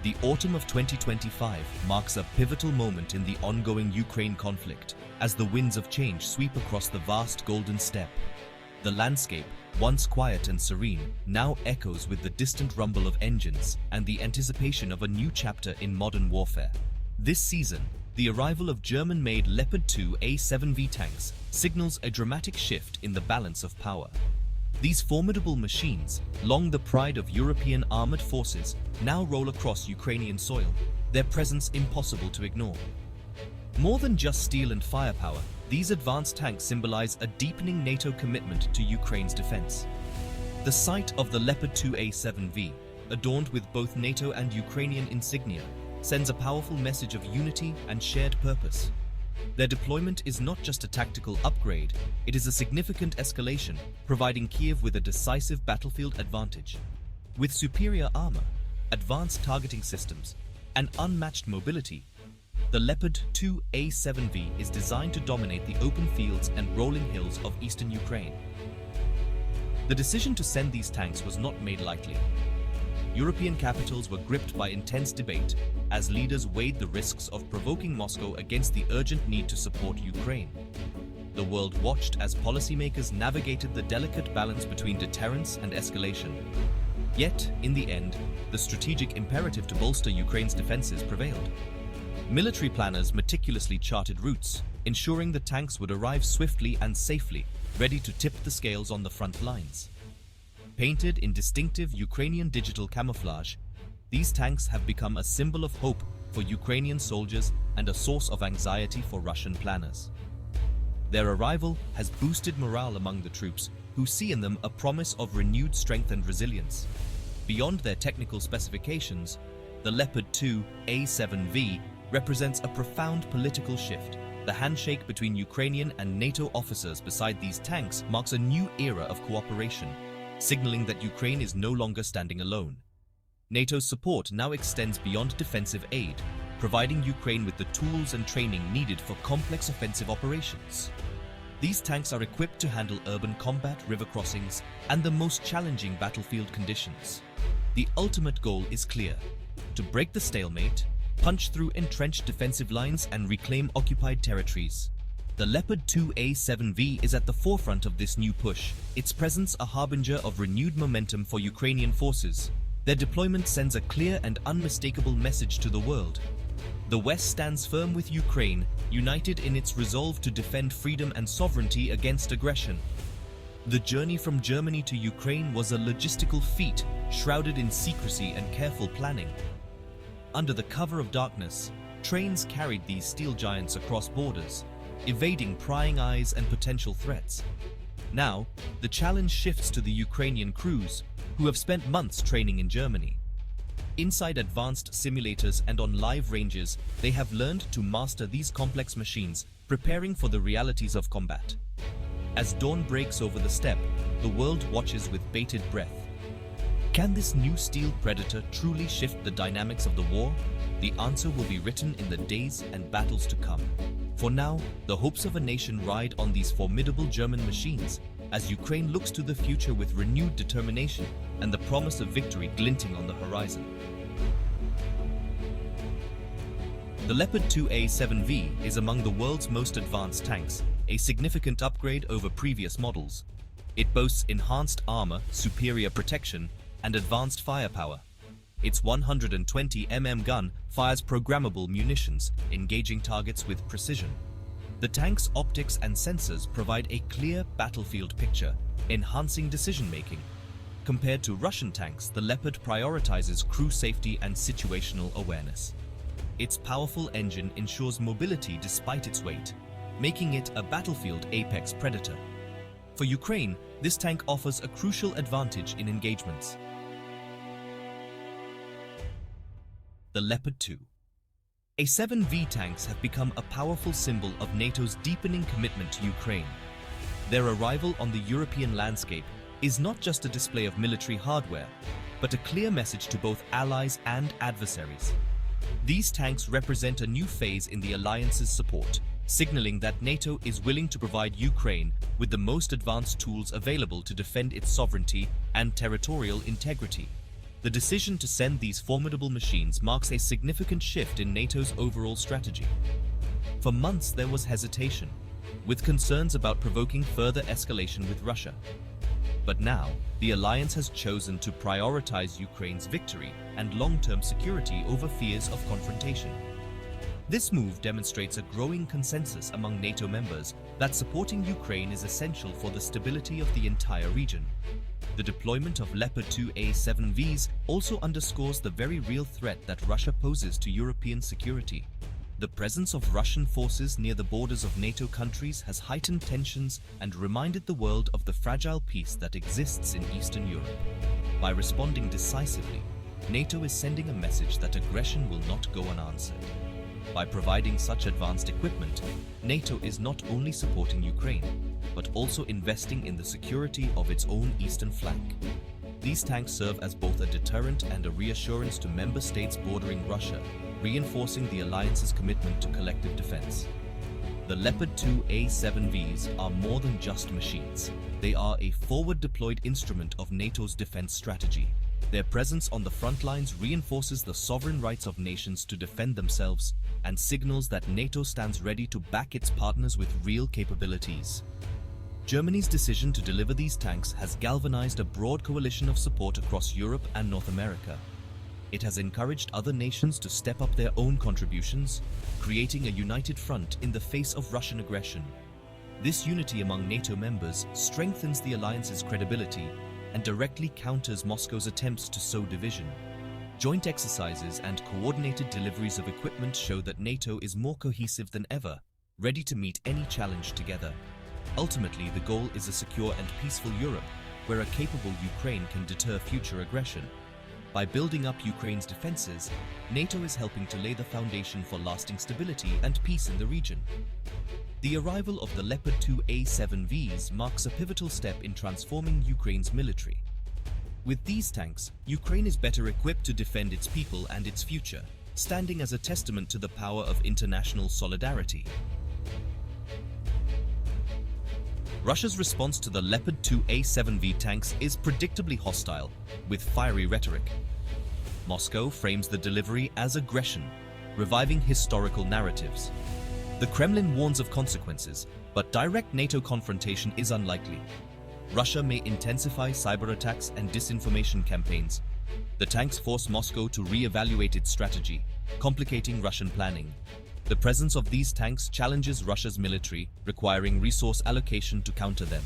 The autumn of 2025 marks a pivotal moment in the ongoing Ukraine conflict as the winds of change sweep across the vast Golden Steppe. The landscape, once quiet and serene, now echoes with the distant rumble of engines and the anticipation of a new chapter in modern warfare. This season, the arrival of German-made Leopard 2A7V tanks signals a dramatic shift in the balance of power. These formidable machines, long the pride of European armored forces, now roll across Ukrainian soil, their presence impossible to ignore. More than just steel and firepower, these advanced tanks symbolize a deepening NATO commitment to Ukraine's defense. The sight of the Leopard 2A7V, adorned with both NATO and Ukrainian insignia, sends a powerful message of unity and shared purpose. Their deployment is not just a tactical upgrade, it is a significant escalation, providing Kiev with a decisive battlefield advantage. With superior armor, advanced targeting systems, and unmatched mobility, the Leopard 2A7V is designed to dominate the open fields and rolling hills of eastern Ukraine. The decision to send these tanks was not made lightly. European capitals were gripped by intense debate as leaders weighed the risks of provoking Moscow against the urgent need to support Ukraine. The world watched as policymakers navigated the delicate balance between deterrence and escalation. Yet, in the end, the strategic imperative to bolster Ukraine's defenses prevailed. Military planners meticulously charted routes, ensuring the tanks would arrive swiftly and safely, ready to tip the scales on the front lines. Painted in distinctive Ukrainian digital camouflage, these tanks have become a symbol of hope for Ukrainian soldiers and a source of anxiety for Russian planners. Their arrival has boosted morale among the troops, who see in them a promise of renewed strength and resilience. Beyond their technical specifications, the Leopard 2A7V represents a profound political shift. The handshake between Ukrainian and NATO officers beside these tanks marks a new era of cooperation, signaling that Ukraine is no longer standing alone. NATO's support now extends beyond defensive aid, providing Ukraine with the tools and training needed for complex offensive operations. These tanks are equipped to handle urban combat, river crossings, and the most challenging battlefield conditions. The ultimate goal is clear: to break the stalemate, punch through entrenched defensive lines, and reclaim occupied territories. The Leopard 2A7V is at the forefront of this new push, its presence a harbinger of renewed momentum for Ukrainian forces. Their deployment sends a clear and unmistakable message to the world. The West stands firm with Ukraine, united in its resolve to defend freedom and sovereignty against aggression. The journey from Germany to Ukraine was a logistical feat, shrouded in secrecy and careful planning. Under the cover of darkness, trains carried these steel giants across borders, evading prying eyes and potential threats. Now, the challenge shifts to the Ukrainian crews, who have spent months training in Germany. Inside advanced simulators and on live ranges, they have learned to master these complex machines, preparing for the realities of combat. As dawn breaks over the steppe, the world watches with bated breath. Can this new steel predator truly shift the dynamics of the war? The answer will be written in the days and battles to come. For now, the hopes of a nation ride on these formidable German machines, as Ukraine looks to the future with renewed determination and the promise of victory glinting on the horizon. The Leopard 2A7V is among the world's most advanced tanks, a significant upgrade over previous models. It boasts enhanced armor, superior protection, and advanced firepower. Its 120 mm gun fires programmable munitions, engaging targets with precision. The tank's optics and sensors provide a clear battlefield picture, enhancing decision-making. Compared to Russian tanks, the Leopard prioritizes crew safety and situational awareness. Its powerful engine ensures mobility despite its weight, making it a battlefield apex predator. For Ukraine, this tank offers a crucial advantage in engagements. The Leopard 2A7V tanks have become a powerful symbol of NATO's deepening commitment to Ukraine. Their arrival on the European landscape is not just a display of military hardware, but a clear message to both allies and adversaries. These tanks represent a new phase in the alliance's support, signaling that NATO is willing to provide Ukraine with the most advanced tools available to defend its sovereignty and territorial integrity. The decision to send these formidable machines marks a significant shift in NATO's overall strategy. For months there was hesitation, with concerns about provoking further escalation with Russia. But now, the alliance has chosen to prioritize Ukraine's victory and long-term security over fears of confrontation. This move demonstrates a growing consensus among NATO members that supporting Ukraine is essential for the stability of the entire region. The deployment of Leopard 2A7Vs also underscores the very real threat that Russia poses to European security. The presence of Russian forces near the borders of NATO countries has heightened tensions and reminded the world of the fragile peace that exists in Eastern Europe. By responding decisively, NATO is sending a message that aggression will not go unanswered. By providing such advanced equipment, NATO is not only supporting Ukraine, but also investing in the security of its own eastern flank. These tanks serve as both a deterrent and a reassurance to member states bordering Russia, reinforcing the alliance's commitment to collective defense. The Leopard 2A7Vs are more than just machines. They are a forward-deployed instrument of NATO's defense strategy. Their presence on the front lines reinforces the sovereign rights of nations to defend themselves and signals that NATO stands ready to back its partners with real capabilities. Germany's decision to deliver these tanks has galvanized a broad coalition of support across Europe and North America. It has encouraged other nations to step up their own contributions, creating a united front in the face of Russian aggression. This unity among NATO members strengthens the alliance's credibility and directly counters Moscow's attempts to sow division. Joint exercises and coordinated deliveries of equipment show that NATO is more cohesive than ever, ready to meet any challenge together. Ultimately, the goal is a secure and peaceful Europe, where a capable Ukraine can deter future aggression. By building up Ukraine's defenses, NATO is helping to lay the foundation for lasting stability and peace in the region. The arrival of the Leopard 2A7Vs marks a pivotal step in transforming Ukraine's military. With these tanks, Ukraine is better equipped to defend its people and its future, standing as a testament to the power of international solidarity. Russia's response to the Leopard 2A7V tanks is predictably hostile, with fiery rhetoric. Moscow frames the delivery as aggression, reviving historical narratives. The Kremlin warns of consequences, but direct NATO confrontation is unlikely. Russia may intensify cyber attacks and disinformation campaigns. The tanks force Moscow to re-evaluate its strategy, complicating Russian planning. The presence of these tanks challenges Russia's military, requiring resource allocation to counter them.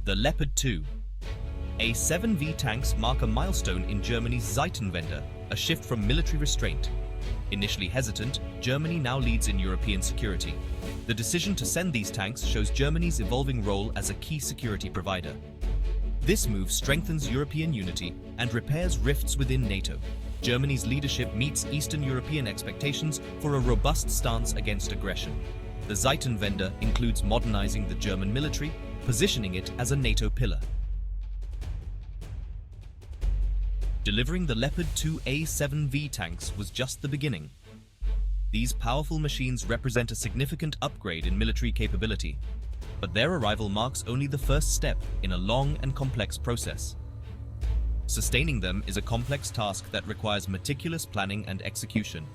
The Leopard 2A7V tanks mark a milestone in Germany's Zeitenwende, a shift from military restraint. Initially hesitant, Germany now leads in European security. The decision to send these tanks shows Germany's evolving role as a key security provider. This move strengthens European unity and repairs rifts within NATO. Germany's leadership meets Eastern European expectations for a robust stance against aggression. The Zeitenwende includes modernizing the German military, positioning it as a NATO pillar. Delivering the Leopard 2A7V tanks was just the beginning. These powerful machines represent a significant upgrade in military capability, but their arrival marks only the first step in a long and complex process. Sustaining them is a complex task that requires meticulous planning and execution.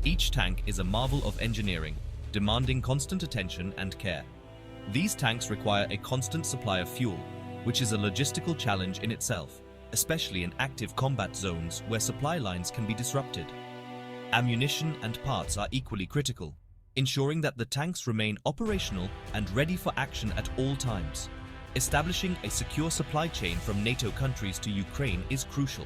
Each tank is a marvel of engineering, demanding constant attention and care. These tanks require a constant supply of fuel, which is a logistical challenge in itself, especially in active combat zones where supply lines can be disrupted. Ammunition and parts are equally critical, ensuring that the tanks remain operational and ready for action at all times. Establishing a secure supply chain from NATO countries to Ukraine is crucial.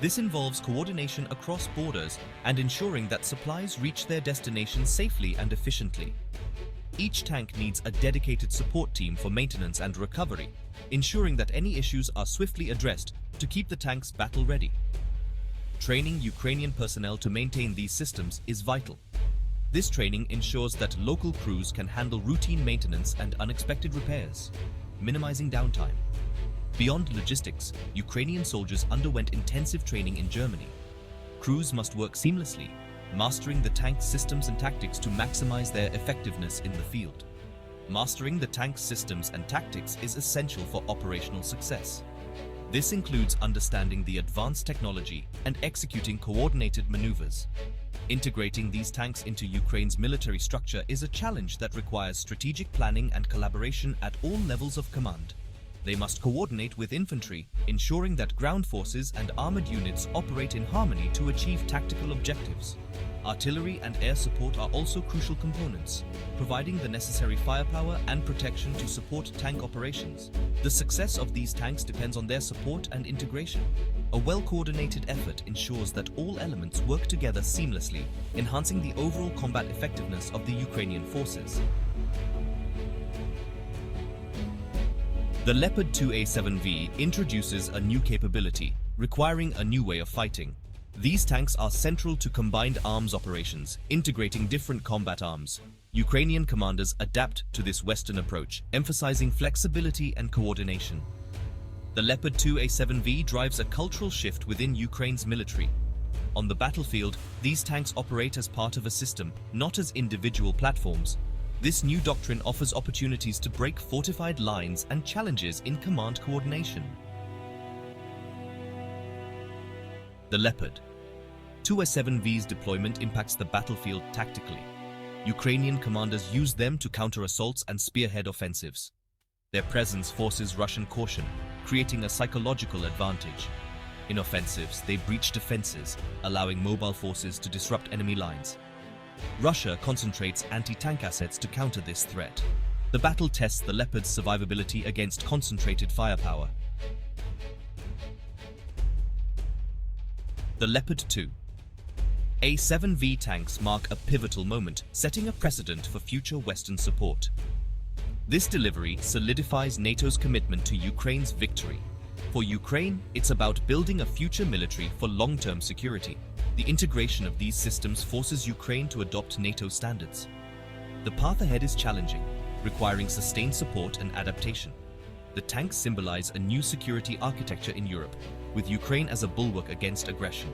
This involves coordination across borders and ensuring that supplies reach their destination safely and efficiently. Each tank needs a dedicated support team for maintenance and recovery, ensuring that any issues are swiftly addressed to keep the tanks battle-ready. Training Ukrainian personnel to maintain these systems is vital. This training ensures that local crews can handle routine maintenance and unexpected repairs, minimizing downtime. Beyond logistics, Ukrainian soldiers underwent intensive training in Germany. Crews must work seamlessly, mastering the tank's systems and tactics to maximize their effectiveness in the field. Mastering the tank's systems and tactics is essential for operational success. This includes understanding the advanced technology and executing coordinated maneuvers. Integrating these tanks into Ukraine's military structure is a challenge that requires strategic planning and collaboration at all levels of command. They must coordinate with infantry, ensuring that ground forces and armored units operate in harmony to achieve tactical objectives. Artillery and air support are also crucial components, providing the necessary firepower and protection to support tank operations. The success of these tanks depends on their support and integration. A well-coordinated effort ensures that all elements work together seamlessly, enhancing the overall combat effectiveness of the Ukrainian forces. The Leopard 2A7V introduces a new capability, requiring a new way of fighting. These tanks are central to combined arms operations, integrating different combat arms. Ukrainian commanders adapt to this Western approach, emphasizing flexibility and coordination. The Leopard 2A7V drives a cultural shift within Ukraine's military. On the battlefield, these tanks operate as part of a system, not as individual platforms. This new doctrine offers opportunities to break fortified lines and challenges in command coordination. The Leopard 2A7V's deployment impacts the battlefield tactically. Ukrainian commanders use them to counter assaults and spearhead offensives. Their presence forces Russian caution, creating a psychological advantage. In offensives, they breach defenses, allowing mobile forces to disrupt enemy lines. Russia concentrates anti-tank assets to counter this threat. The battle tests the Leopard's survivability against concentrated firepower. The Leopard 2A7V tanks mark a pivotal moment, setting a precedent for future Western support. This delivery solidifies NATO's commitment to Ukraine's victory. For Ukraine, it's about building a future military for long-term security. The integration of these systems forces Ukraine to adopt NATO standards. The path ahead is challenging, requiring sustained support and adaptation. The tanks symbolize a new security architecture in Europe, with Ukraine as a bulwark against aggression.